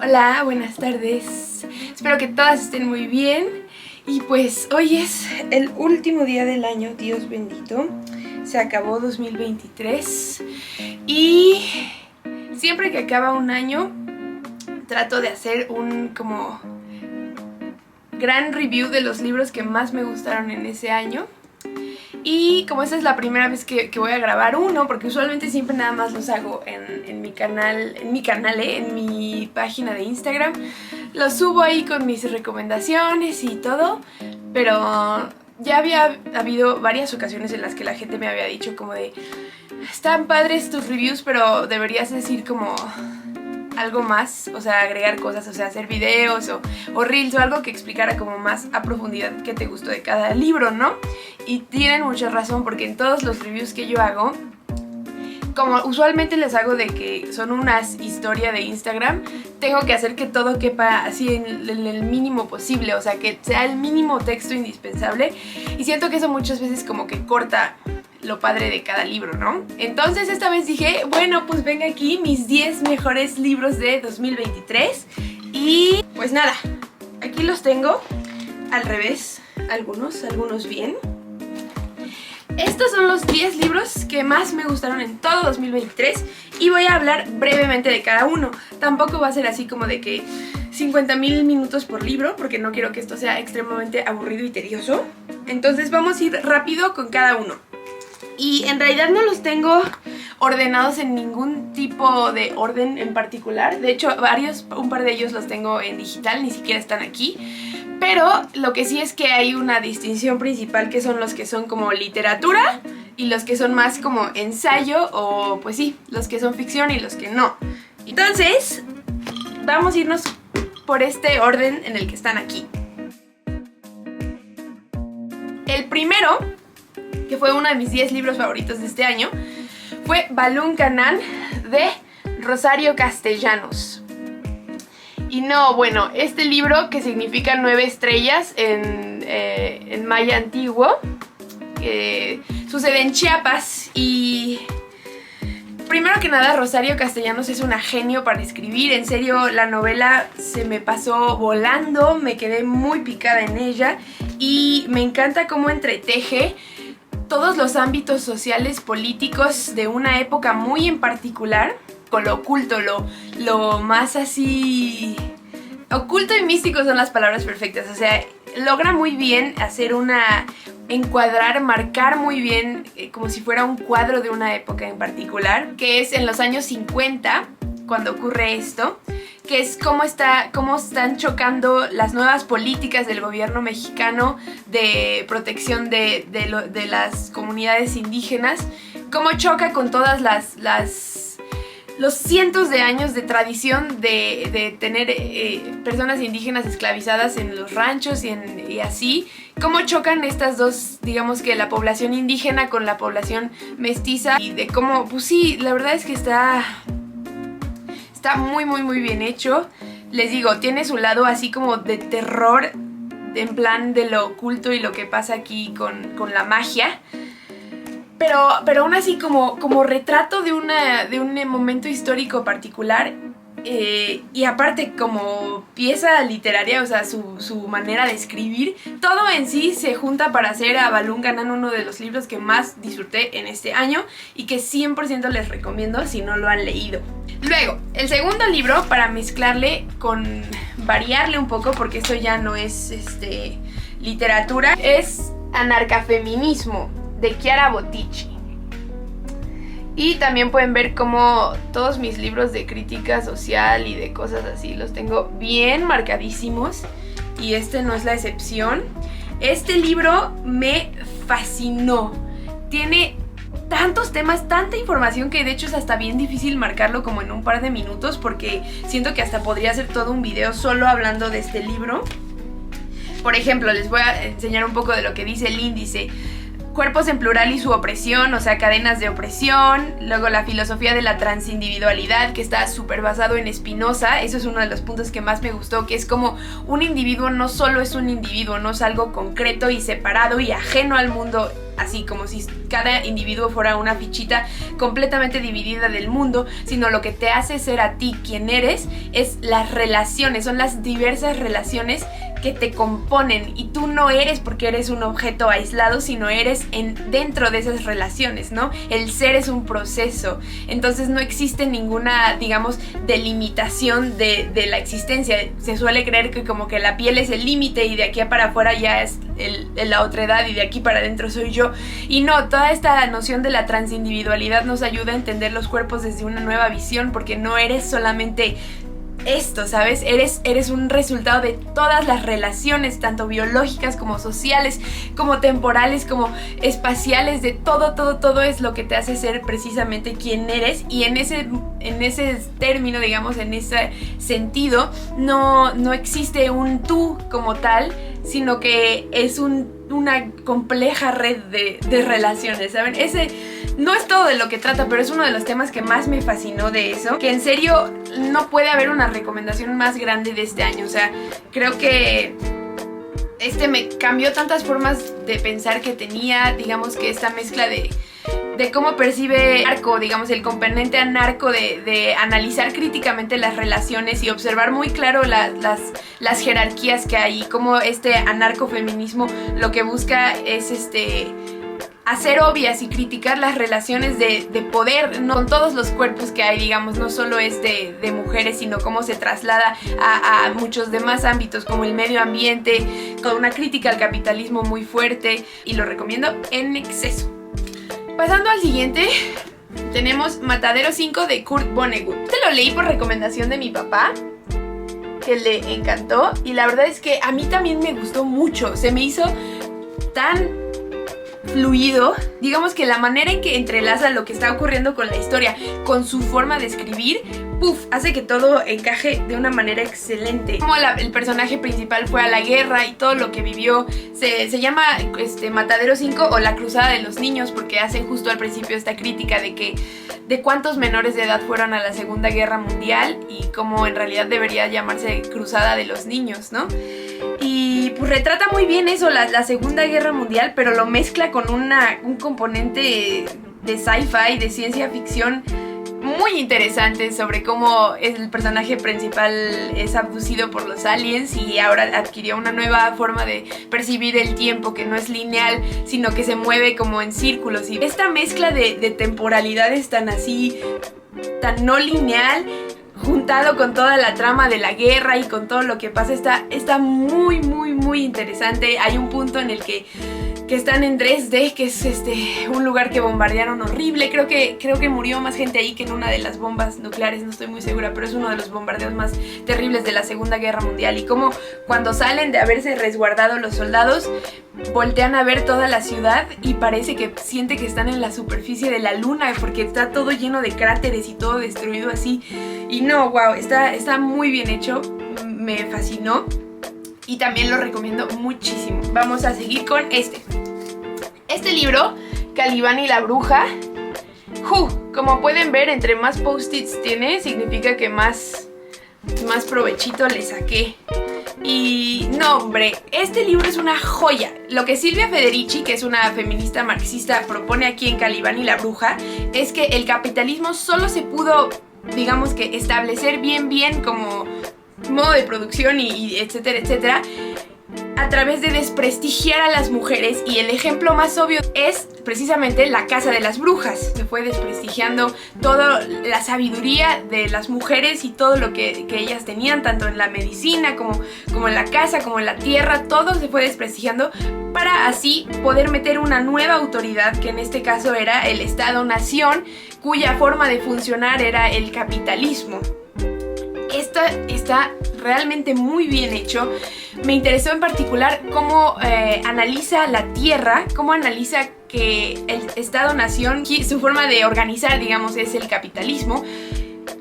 Hola, buenas tardes. Espero que todas estén muy bien. Y pues hoy es el último día del año, Dios bendito. Se acabó 2023. Y siempre que acaba un año, trato de hacer un como gran review de los libros que más me gustaron en ese año. Y como esta es la primera vez que voy a grabar uno, porque usualmente siempre nada más los hago en mi canal, en mi página de Instagram, los subo ahí con mis recomendaciones y todo, pero ya había habido varias ocasiones en las que la gente me había dicho como de, están padres tus reviews, pero deberías decir como algo más, o sea, agregar cosas, o sea, hacer videos o reels o algo que explicara como más a profundidad qué te gustó de cada libro, ¿no? Y tienen mucha razón, porque en todos los reviews que yo hago, como usualmente les hago de que son unas historias de Instagram, tengo que hacer que todo quepa así en el mínimo posible, o sea, que sea el mínimo texto indispensable, y siento que eso muchas veces como que corta lo padre de cada libro, ¿no? Entonces esta vez dije, bueno, pues venga aquí mis 10 mejores libros de 2023. Y pues nada, aquí los tengo al revés, algunos bien. Estos son los 10 libros que más me gustaron en todo 2023 y voy a hablar brevemente de cada uno. Tampoco va a ser así como de que 50,000 minutos por libro, porque no quiero que esto sea extremadamente aburrido y tedioso. Entonces vamos a ir rápido con cada uno. Y en realidad no los tengo ordenados en ningún tipo de orden en particular. De hecho, un par de ellos los tengo en digital, ni siquiera están aquí. Pero lo que sí es que hay una distinción principal, que son los que son como literatura y los que son más como ensayo, o pues sí, los que son ficción y los que no. Entonces, vamos a irnos por este orden en el que están aquí. El primero, que fue uno de mis 10 libros favoritos de este año, fue Balún Canán de Rosario Castellanos. Y no, bueno, este libro, que significa 9 estrellas en maya antiguo, sucede en Chiapas. Y primero que nada, Rosario Castellanos es una genio para escribir. En serio, la novela se me pasó volando, me quedé muy picada en ella y me encanta cómo entreteje todos los ámbitos sociales, políticos de una época muy en particular, con lo oculto, lo más así... Oculto y místico son las palabras perfectas, o sea, logra muy bien hacer encuadrar, marcar muy bien, como si fuera un cuadro de una época en particular, que es en los años 50, cuando ocurre esto, que es cómo están chocando las nuevas políticas del gobierno mexicano de protección de las comunidades indígenas, cómo choca con todas los cientos de años de tradición de tener personas indígenas esclavizadas en los ranchos y así, cómo chocan estas dos, digamos que la población indígena con la población mestiza, y de cómo, pues sí, la verdad es que está muy muy muy bien hecho. Les digo, tiene su lado así como de terror, en plan de lo oculto y lo que pasa aquí con la magia, pero aún así como retrato de un momento histórico particular, y aparte como pieza literaria, o sea, su manera de escribir, todo en sí se junta para hacer a Balún Canán uno de los libros que más disfruté en este año y que 100% les recomiendo si no lo han leído. Luego, el segundo libro, para mezclarle variarle un poco, porque esto ya no es literatura, es Anarcafeminismo, de Chiara Bottici. Y también pueden ver cómo todos mis libros de crítica social y de cosas así los tengo bien marcadísimos, y este no es la excepción. Este libro me fascinó. Tiene tantos temas, tanta información, que de hecho es hasta bien difícil marcarlo como en un par de minutos, porque siento que hasta podría hacer todo un video solo hablando de este libro. Por ejemplo, les voy a enseñar un poco de lo que dice el índice. Cuerpos en plural y su opresión, o sea, cadenas de opresión. Luego la filosofía de la transindividualidad, que está súper basado en Spinoza. Eso es uno de los puntos que más me gustó, que es como un individuo no solo es un individuo, no es algo concreto y separado y ajeno al mundo así como si cada individuo fuera una fichita completamente dividida del mundo, sino lo que te hace ser a ti quien eres es las relaciones, son las diversas relaciones que te componen, y tú no eres porque eres un objeto aislado, sino eres dentro de esas relaciones, ¿no? El ser es un proceso, entonces no existe ninguna, digamos, delimitación de la existencia. Se suele creer que como que la piel es el límite y de aquí para afuera ya es la otredad y de aquí para adentro soy yo, y no, toda esta noción de la transindividualidad nos ayuda a entender los cuerpos desde una nueva visión, porque no eres solamente esto, ¿sabes? Eres un resultado de todas las relaciones, tanto biológicas como sociales, como temporales, como espaciales, de todo es lo que te hace ser precisamente quien eres. Y en ese término, digamos, en ese sentido, no existe un tú como tal, sino que es una compleja red de relaciones, ¿saben? Ese no es todo de lo que trata, pero es uno de los temas que más me fascinó de eso, que en serio no puede haber una recomendación más grande de este año. O sea, creo que me cambió tantas formas de pensar que tenía, digamos, que esta mezcla de cómo percibe anarco, digamos, el componente anarco de analizar críticamente las relaciones y observar muy claro las jerarquías que hay, y cómo este anarcofeminismo lo que busca es hacer obvias y criticar las relaciones de poder, ¿no? Con todos los cuerpos que hay, digamos, no solo es de mujeres, sino cómo se traslada a muchos demás ámbitos, como el medio ambiente, con una crítica al capitalismo muy fuerte, y lo recomiendo en exceso. Pasando al siguiente, tenemos Matadero 5 de Kurt Vonnegut. Este lo leí por recomendación de mi papá, que le encantó, y la verdad es que a mí también me gustó mucho. Se me hizo tan fluido, digamos que la manera en que entrelaza lo que está ocurriendo con la historia con su forma de escribir, hace que todo encaje de una manera excelente. Como el personaje principal fue a la guerra y todo lo que vivió, se llama Matadero 5 o la Cruzada de los Niños, porque hacen justo al principio esta crítica de cuántos menores de edad fueron a la Segunda Guerra Mundial y cómo en realidad debería llamarse Cruzada de los Niños, ¿no? Y pues retrata muy bien eso, la Segunda Guerra Mundial, pero lo mezcla con un componente de sci-fi, de ciencia ficción muy interesante, sobre cómo el personaje principal es abducido por los aliens y ahora adquirió una nueva forma de percibir el tiempo, que no es lineal, sino que se mueve como en círculos. Y esta mezcla de temporalidades tan no lineal, juntado con toda la trama de la guerra y con todo lo que pasa, está muy interesante. Hay un punto en el que están en Dresde, que es un lugar que bombardearon horrible. Creo que murió más gente ahí que en una de las bombas nucleares, no estoy muy segura, pero es uno de los bombardeos más terribles de la Segunda Guerra Mundial. Y como cuando salen de haberse resguardado los soldados, voltean a ver toda la ciudad y parece que siente que están en la superficie de la luna, porque está todo lleno de cráteres y todo destruido así. Y no, wow, está muy bien hecho, me fascinó. Y también lo recomiendo muchísimo. Vamos a seguir con este libro, Calibán y la bruja. Como pueden ver, entre más post-its tiene, significa que más provechito le saqué. Y no, hombre, este libro es una joya. Lo que Silvia Federici, que es una feminista marxista, propone aquí en Calibán y la bruja es que el capitalismo solo se pudo, digamos, que establecer bien como modo de producción y etcétera, a través de desprestigiar a las mujeres. Y el ejemplo más obvio es precisamente la Casa de las Brujas. Se fue desprestigiando toda la sabiduría de las mujeres y todo lo que ellas tenían, tanto en la medicina como en la casa, como en la tierra. Todo se fue desprestigiando para así poder meter una nueva autoridad, que en este caso era el Estado-Nación, cuya forma de funcionar era el capitalismo. Esto está realmente muy bien hecho. Me interesó en particular cómo analiza la tierra, cómo analiza que el Estado-Nación, su forma de organizar, digamos, es el capitalismo.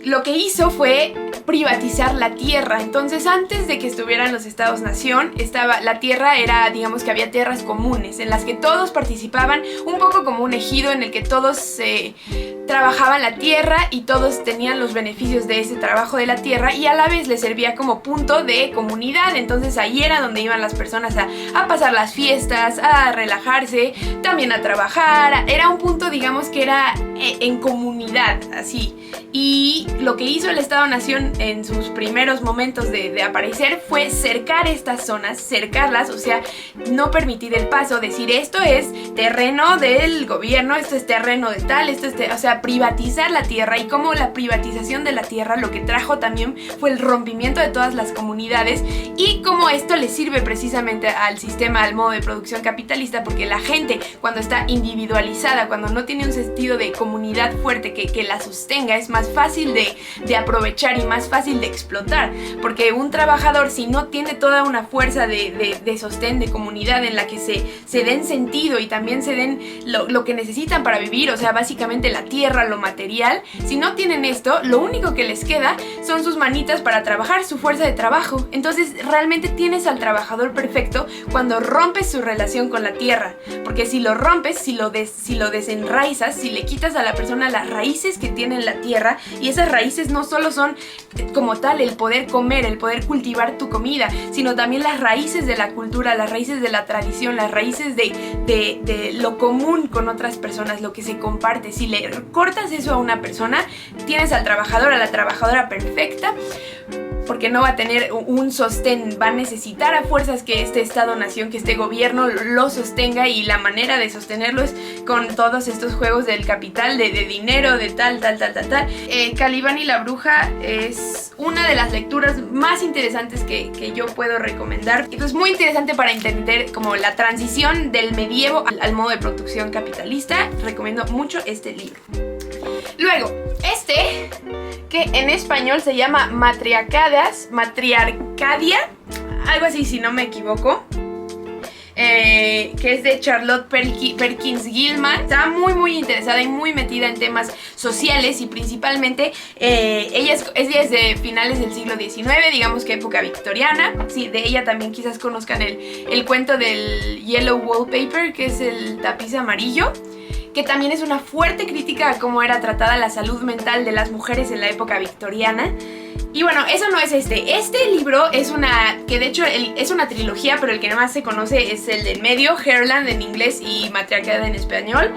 Lo que hizo fue privatizar la tierra. Entonces, antes de que estuvieran los Estados-Nación, la tierra era, digamos, que había tierras comunes en las que todos participaban, un poco como un ejido en el que todos trabajaban la tierra y todos tenían los beneficios de ese trabajo de la tierra y a la vez les servía como punto de comunidad. Entonces ahí era donde iban las personas a pasar las fiestas, a relajarse, también a trabajar. Era un punto, digamos, que era en comunidad, así. Y lo que hizo el Estado-Nación en sus primeros momentos de aparecer fue cercar estas zonas, cercarlas, o sea, no permitir el paso, decir esto es terreno del gobierno, esto es terreno de tal, o sea, privatizar la tierra. Y como la privatización de la tierra lo que trajo también fue el rompimiento de todas las comunidades y como esto le sirve precisamente al sistema, al modo de producción capitalista, porque la gente cuando está individualizada, cuando no tiene un sentido de comunidad fuerte que la sostenga, es más fácil de aprovechar y más fácil de explotar, porque un trabajador, si no tiene toda una fuerza de sostén, de comunidad en la que se den sentido y también se den lo que necesitan para vivir, o sea, básicamente la tierra, lo material, si no tienen esto, lo único que les queda son sus manitas para trabajar, su fuerza de trabajo. Entonces realmente tienes al trabajador perfecto cuando rompes su relación con la tierra, porque si lo rompes, si lo desenraizas, si le quitas a la persona las raíces que tiene en la tierra, y esas raíces no solo son como tal el poder comer, el poder cultivar tu comida, sino también las raíces de la cultura, las raíces de la tradición, las raíces de lo común con otras personas, lo que se comparte. Si le cortas eso a una persona, tienes al trabajador, a la trabajadora perfecta, porque no va a tener un sostén, va a necesitar a fuerzas que este Estado-Nación, que este gobierno lo sostenga, y la manera de sostenerlo es con todos estos juegos del capital, de dinero, de tal. Calibán y la bruja es una de las lecturas más interesantes que yo puedo recomendar. Es muy interesante para entender como la transición del medievo al modo de producción capitalista. Recomiendo mucho este libro. Luego, que en español se llama Matriarcadia, algo así si no me equivoco, que es de Charlotte Perkins Gilman. Está muy interesada y muy metida en temas sociales, y principalmente ella es de finales del siglo XIX, digamos que época victoriana. Sí, de ella también quizás conozcan el cuento del Yellow Wallpaper, que es el tapiz amarillo, que también es una fuerte crítica a cómo era tratada la salud mental de las mujeres en la época victoriana. Y bueno, eso no es este libro es que de hecho es una trilogía, pero el que más se conoce es el del medio, Herland en inglés y Matriarcado en español,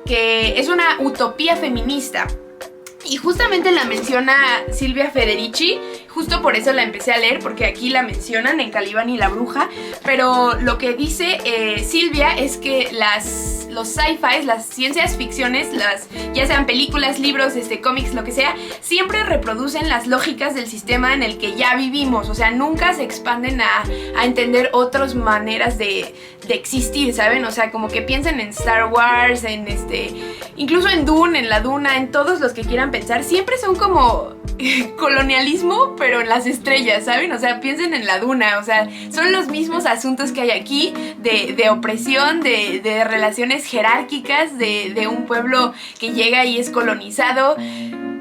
que es una utopía feminista. Y justamente la menciona Silvia Federici, justo por eso la empecé a leer, porque aquí la mencionan en Calibán y la bruja. Pero lo que dice Silvia es que los sci-fi, las ciencias ficciones, ya sean películas, libros, cómics, lo que sea, siempre reproducen las lógicas del sistema en el que ya vivimos. O sea, nunca se expanden a entender otras maneras de existir, ¿saben? O sea, como que piensen en Star Wars, incluso en Dune, en la Duna, en todos los que quieran pensar, siempre son como colonialismo, pero en las estrellas, ¿saben? O sea, piensen en la Duna, o sea, son los mismos asuntos que hay aquí, de opresión, de relaciones jerárquicas, de un pueblo que llega y es colonizado,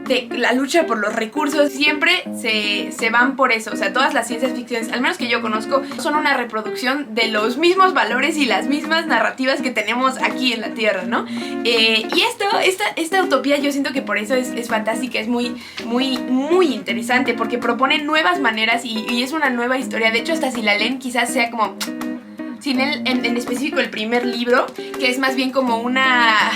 de la lucha por los recursos. Siempre se van por eso. O sea, todas las ciencias ficciones, al menos que yo conozco, son una reproducción de los mismos valores y las mismas narrativas que tenemos aquí en la Tierra, ¿no? Y esta utopía, yo siento que por eso es fantástica, es muy interesante, porque propone nuevas maneras y es una nueva historia. De hecho, hasta si la leen, quizás sea como, sin en específico el primer libro, que es más bien como una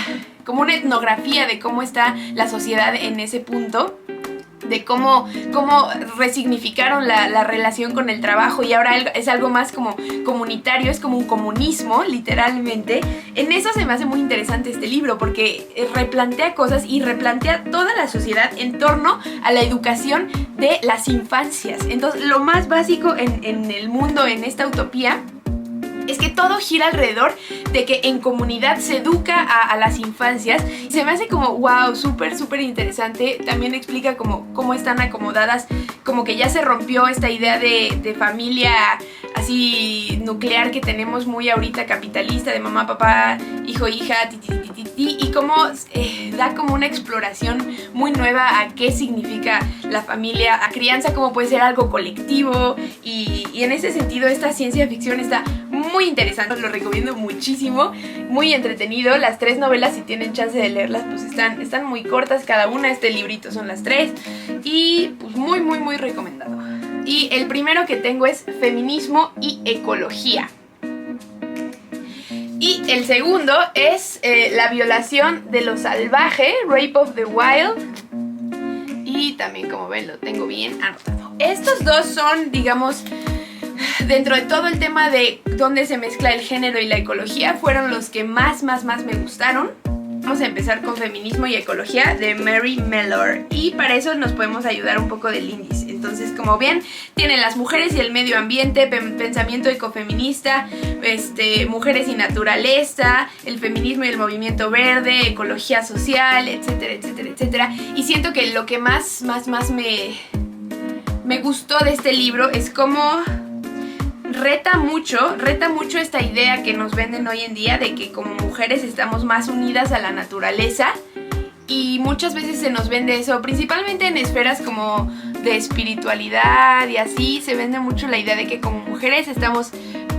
etnografía de cómo está la sociedad en ese punto, de cómo resignificaron la relación con el trabajo, y ahora es algo más como comunitario, es como un comunismo, literalmente. En eso se me hace muy interesante este libro, porque replantea cosas y replantea toda la sociedad en torno a la educación de las infancias. Entonces, lo más básico en el mundo, en esta utopía, es que todo gira alrededor de que en comunidad se educa a las infancias. Y se me hace como wow, súper interesante. También explica cómo están acomodadas, como que ya se rompió esta idea de familia así nuclear que tenemos muy ahorita, capitalista, de mamá, papá, hijo, hija, y cómo da como una exploración muy nueva a qué significa la familia, a crianza, cómo puede ser algo colectivo. Y en ese sentido esta ciencia ficción está muy interesante, lo recomiendo muchísimo, muy entretenido. Las 3 novelas, si tienen chance de leerlas, pues están muy cortas cada una. Este librito son las 3 y pues muy recomendado. Y el primero que tengo es Feminismo y Ecología. Y el segundo es La violación de lo salvaje, Rape of the Wild. Y también, como ven, lo tengo bien anotado. Estos dos son, digamos, dentro de todo el tema de dónde se mezcla el género y la ecología, fueron los que más me gustaron. Vamos a empezar con Feminismo y Ecología de Mary Mellor, y para eso nos podemos ayudar un poco del índice. Entonces, como ven, tiene las mujeres y el medio ambiente, pensamiento ecofeminista, mujeres y naturaleza, el feminismo y el movimiento verde, ecología social, etcétera, etcétera, etcétera. Y siento que lo que más me gustó de este libro es cómo reta mucho esta idea que nos venden hoy en día de que como mujeres estamos más unidas a la naturaleza, y muchas veces se nos vende eso, principalmente en esferas como de espiritualidad y así, se vende mucho la idea de que como mujeres estamos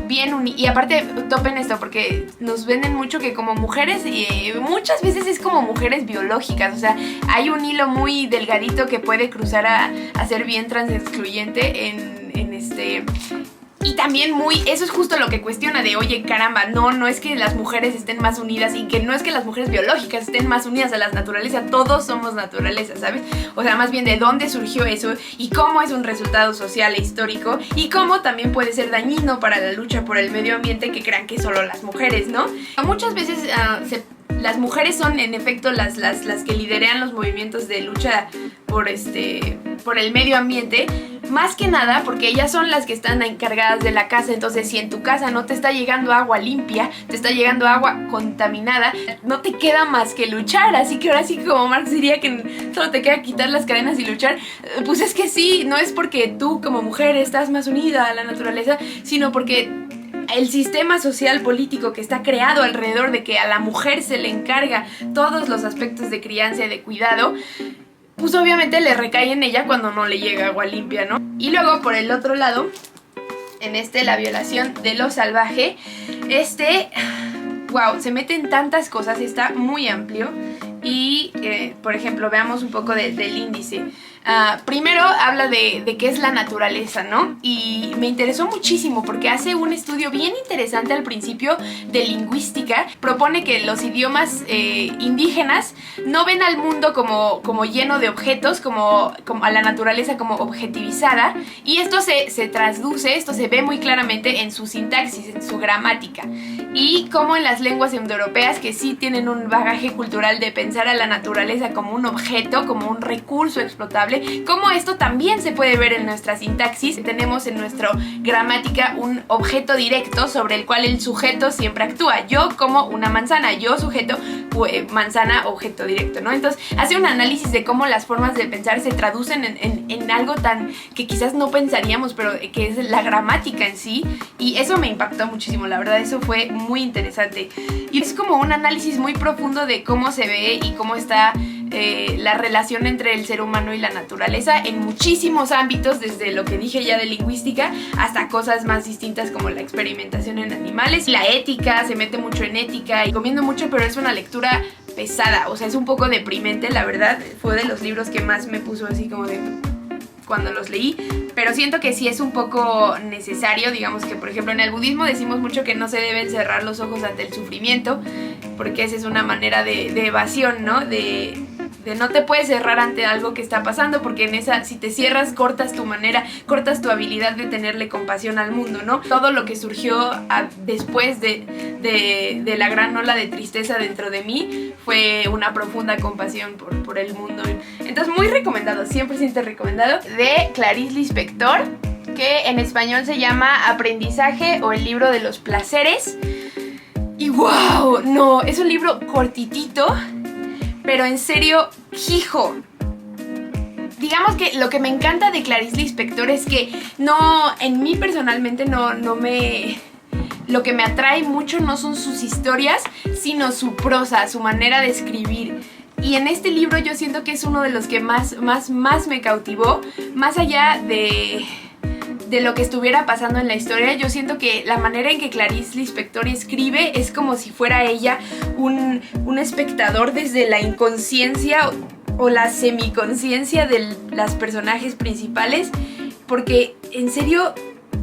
bien unidas. Y aparte, topen esto, porque nos venden mucho que como mujeres, muchas veces es como mujeres biológicas, o sea, hay un hilo muy delgadito que puede cruzar a ser bien transexcluyente en este... Y también eso es justo lo que cuestiona de, oye, caramba, no es que las mujeres estén más unidas, y que no es que las mujeres biológicas estén más unidas a la naturaleza, todos somos naturaleza, ¿sabes? O sea, más bien de dónde surgió eso y cómo es un resultado social e histórico, y cómo también puede ser dañino para la lucha por el medio ambiente que crean que solo las mujeres, ¿no? Muchas veces las mujeres son en efecto las que lideran los movimientos de lucha por el medio ambiente, más que nada porque ellas son las que están encargadas de la casa. Entonces, si en tu casa no te está llegando agua limpia, te está llegando agua contaminada, no te queda más que luchar. Así que ahora sí, como Marx diría que solo te queda quitar las cadenas y luchar, pues es que sí, no es porque tú como mujer estás más unida a la naturaleza, sino porque el sistema social político que está creado alrededor de que a la mujer se le encarga todos los aspectos de crianza y de cuidado, pues obviamente le recae en ella cuando no le llega agua limpia, ¿no? Y luego, por el otro lado, en La violación de lo salvaje, wow, se meten tantas cosas, está muy amplio. Y, por ejemplo, veamos un poco del índice. Primero habla de qué es la naturaleza, ¿no? Y me interesó muchísimo porque hace un estudio bien interesante al principio de lingüística. Propone que los idiomas indígenas no ven al mundo como lleno de objetos, como a la naturaleza como objetivizada, y esto se traduce, esto se ve muy claramente en su sintaxis, en su gramática, y como en las lenguas indoeuropeas que sí tienen un bagaje cultural de pensar a la naturaleza como un objeto, como un recurso explotable, como esto también se puede ver en nuestra sintaxis. Tenemos en nuestra gramática un objeto directo sobre el cual el sujeto siempre actúa. Yo como una manzana, yo sujeto, manzana, objeto directo, ¿no? Entonces hace un análisis de cómo las formas de pensar se traducen en algo tan que quizás no pensaríamos, pero que es la gramática en sí, y eso me impactó muchísimo, la verdad, eso fue muy interesante. Y es como un análisis muy profundo de cómo se ve y cómo está la relación entre el ser humano y la naturaleza en muchísimos ámbitos, desde lo que dije ya de lingüística hasta cosas más distintas como la experimentación en animales. La ética, se mete mucho en ética y recomiendo mucho, pero es una lectura pesada, o sea, es un poco deprimente, la verdad. Fue de los libros que más me puso así como de cuando los leí, pero siento que sí es un poco necesario. Digamos que, por ejemplo, en el budismo decimos mucho que no se deben cerrar los ojos ante el sufrimiento, porque esa es una manera de evasión, ¿no? De no te puedes cerrar ante algo que está pasando, porque si te cierras, cortas tu habilidad de tenerle compasión al mundo, ¿no? Todo lo que surgió después de la gran ola de tristeza dentro de mí fue una profunda compasión por el mundo. Entonces, muy recomendado, 100% recomendado, de Clarice Lispector, que en español se llama Aprendizaje o el libro de los placeres. Y wow, no, es un libro cortitito, pero en serio, hijo. Digamos que lo que me encanta de Clarice Lispector es que en mí personalmente lo que me atrae mucho no son sus historias, sino su prosa, su manera de escribir. Y en este libro yo siento que es uno de los que más me cautivó, más allá de de lo que estuviera pasando en la historia. Yo siento que la manera en que Clarice Lispector escribe es como si fuera ella un espectador desde la inconsciencia o la semiconsciencia de las personajes principales, porque en serio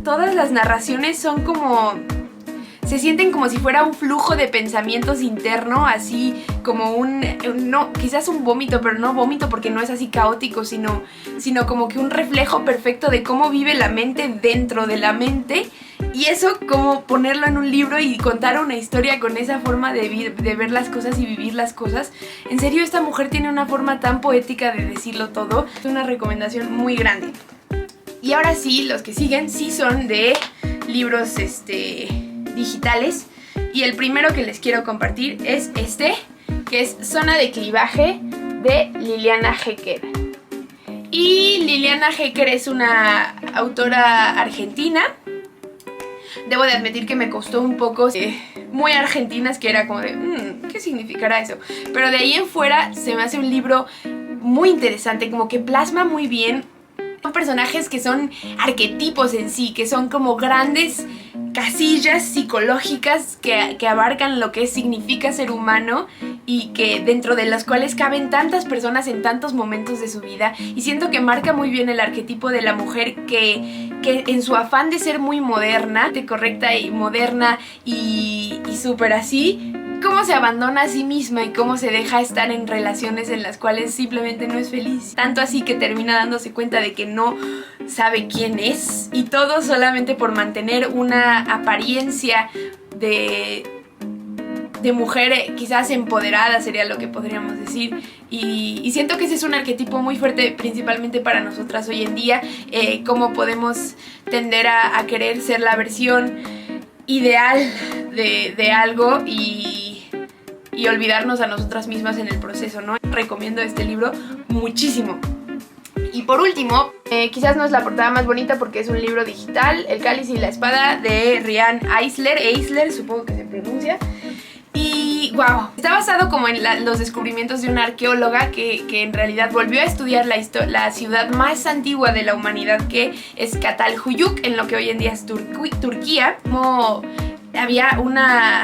todas las narraciones son como... se sienten como si fuera un flujo de pensamientos interno, así como no, quizás un vómito, pero no vómito porque no es así caótico, sino como que un reflejo perfecto de cómo vive la mente dentro de la mente. Y eso, como ponerlo en un libro y contar una historia con esa forma de ver las cosas y vivir las cosas. En serio, esta mujer tiene una forma tan poética de decirlo todo. Es una recomendación muy grande. Y ahora sí, los que siguen sí son de libros digitales. Y el primero que les quiero compartir es que es Zona de Clivaje, de Liliana Hecker. Y Liliana Hecker es una autora argentina. Debo de admitir que me costó un poco, muy argentinas, que era como de, ¿qué significará eso? Pero de ahí en fuera se me hace un libro muy interesante, como que plasma muy bien. Son personajes que son arquetipos en sí, que son como grandes casillas psicológicas que abarcan lo que significa ser humano y que dentro de las cuales caben tantas personas en tantos momentos de su vida. Y siento que marca muy bien el arquetipo de la mujer que en su afán de ser muy moderna, de correcta y moderna y súper así, cómo se abandona a sí misma y cómo se deja estar en relaciones en las cuales simplemente no es feliz. Tanto así que termina dándose cuenta de que no sabe quién es, y todo solamente por mantener una apariencia de mujer quizás empoderada, sería lo que podríamos decir. Y siento que ese es un arquetipo muy fuerte, principalmente para nosotras hoy en día, cómo podemos tender a querer ser la versión ideal de algo y olvidarnos a nosotras mismas en el proceso, ¿no? Recomiendo este libro muchísimo. Y por último, quizás no es la portada más bonita porque es un libro digital, El Cáliz y la Espada, de Riane Eisler, supongo que se pronuncia. Y wow, está basado como en los descubrimientos de una arqueóloga que en realidad volvió a estudiar la ciudad más antigua de la humanidad, que es Çatalhöyük, en lo que hoy en día es Turquía. Como había una...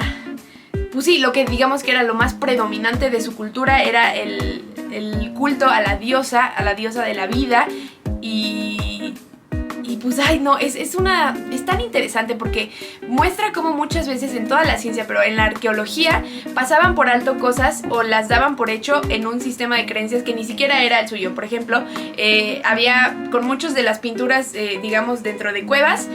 pues sí, lo que digamos que era lo más predominante de su cultura era el culto a la diosa de la vida. Y pues, ay no, es tan interesante porque muestra cómo muchas veces en toda la ciencia, pero en la arqueología, pasaban por alto cosas o las daban por hecho en un sistema de creencias que ni siquiera era el suyo. Por ejemplo, había con muchas de las pinturas, digamos, dentro de cuevas,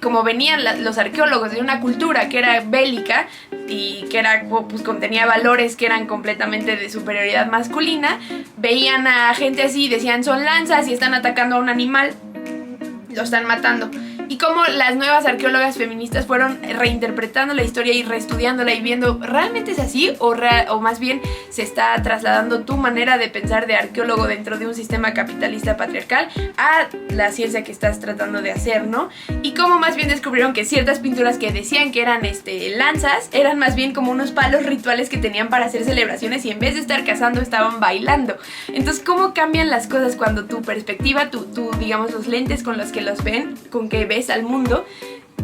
como venían los arqueólogos de una cultura que era bélica y que pues contenía valores que eran completamente de superioridad masculina, veían a gente así y decían, son lanzas y están atacando a un animal, lo están matando. Y como las nuevas arqueólogas feministas fueron reinterpretando la historia y reestudiándola y viendo, ¿realmente es así? O más bien se está trasladando tu manera de pensar de arqueólogo dentro de un sistema capitalista patriarcal a la ciencia que estás tratando de hacer, ¿no? Y como más bien descubrieron que ciertas pinturas que decían que eran lanzas, eran más bien como unos palos rituales que tenían para hacer celebraciones, y en vez de estar cazando estaban bailando. Entonces, ¿cómo cambian las cosas cuando tu perspectiva, digamos, los lentes con los que los ven, con que ves al mundo,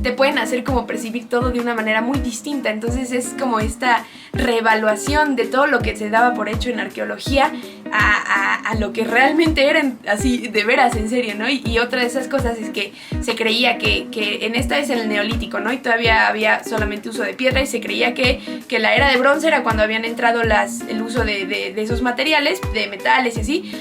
te pueden hacer como percibir todo de una manera muy distinta? Entonces es como esta reevaluación de todo lo que se daba por hecho en arqueología a lo que realmente eran, así de veras, en serio, ¿no? Y otra de esas cosas es que se creía que en esta es el neolítico, ¿no? Y todavía había solamente uso de piedra, y se creía que la era de bronce era cuando habían entrado el uso de esos materiales, de metales y así,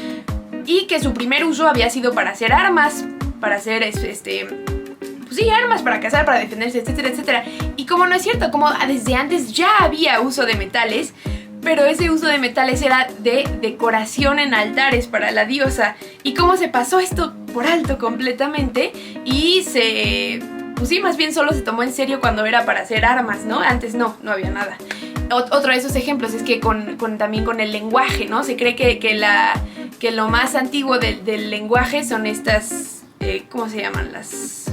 y que su primer uso había sido para hacer armas, para hacer pues sí, armas para cazar, para defenderse, etcétera, etcétera. Y como no es cierto, como desde antes ya había uso de metales, pero ese uso de metales era de decoración en altares para la diosa. Y cómo se pasó esto por alto completamente y pues sí, más bien solo se tomó en serio cuando era para hacer armas, ¿no? Antes no había nada. Otro de esos ejemplos es que también con el lenguaje, ¿no? Se cree que lo más antiguo del lenguaje son estas... ¿cómo se llaman las...?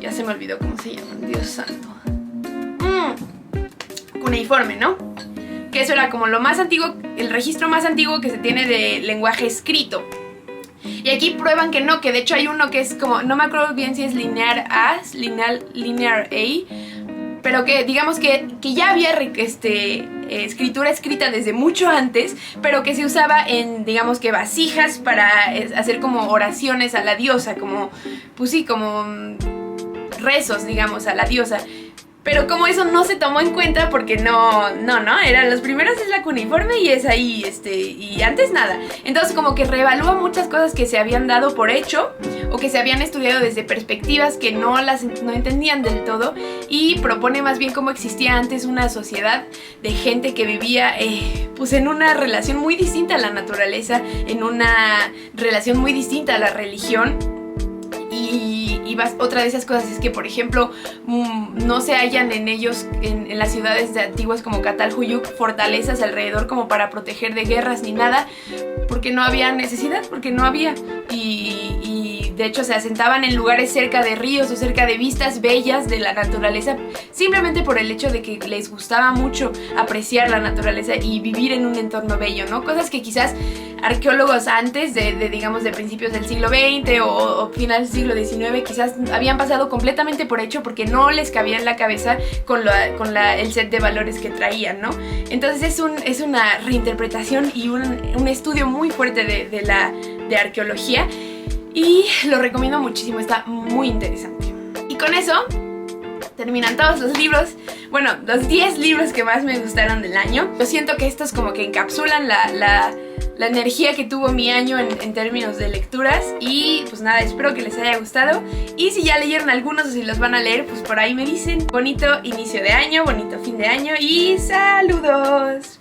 Ya se me olvidó cómo se llaman, Dios santo. Cuneiforme, ¿no? Que eso era como lo más antiguo, el registro más antiguo que se tiene de lenguaje escrito. Y aquí prueban que no, que de hecho hay uno que es como, no me acuerdo bien si es linear A, linear A, pero que digamos que ya había escritura escrita desde mucho antes, pero que se usaba en, digamos que vasijas para hacer como oraciones a la diosa, como, pues sí, como rezos, digamos, a la diosa. Pero como eso no se tomó en cuenta porque no, eran los primeros es la cuneiforme y es ahí, y antes nada. Entonces como que reevalúa muchas cosas que se habían dado por hecho o que se habían estudiado desde perspectivas que no entendían del todo, y propone más bien cómo existía antes una sociedad de gente que vivía pues en una relación muy distinta a la naturaleza, en una relación muy distinta a la religión. Y otra de esas cosas es que, por ejemplo, no se hallan en ellos, en las ciudades antiguas como Catalhuyuk, fortalezas alrededor como para proteger de guerras ni nada, porque no había necesidad, porque no había. Y de hecho se asentaban en lugares cerca de ríos o cerca de vistas bellas de la naturaleza, simplemente por el hecho de que les gustaba mucho apreciar la naturaleza y vivir en un entorno bello, ¿no? Cosas que quizás arqueólogos antes digamos, de principios del siglo XX o finales del siglo XIX quizás habían pasado completamente por hecho porque no les cabía en la cabeza con el set de valores que traían, ¿no? Entonces es una reinterpretación y un estudio muy fuerte de arqueología, y lo recomiendo muchísimo, está muy interesante. Y con eso terminan todos los libros, bueno, los 10 libros que más me gustaron del año. Yo siento que estos como que encapsulan la energía que tuvo mi año en términos de lecturas. Y pues nada, espero que les haya gustado. Y si ya leyeron algunos o si los van a leer, pues por ahí me dicen. Bonito inicio de año, bonito fin de año y ¡saludos!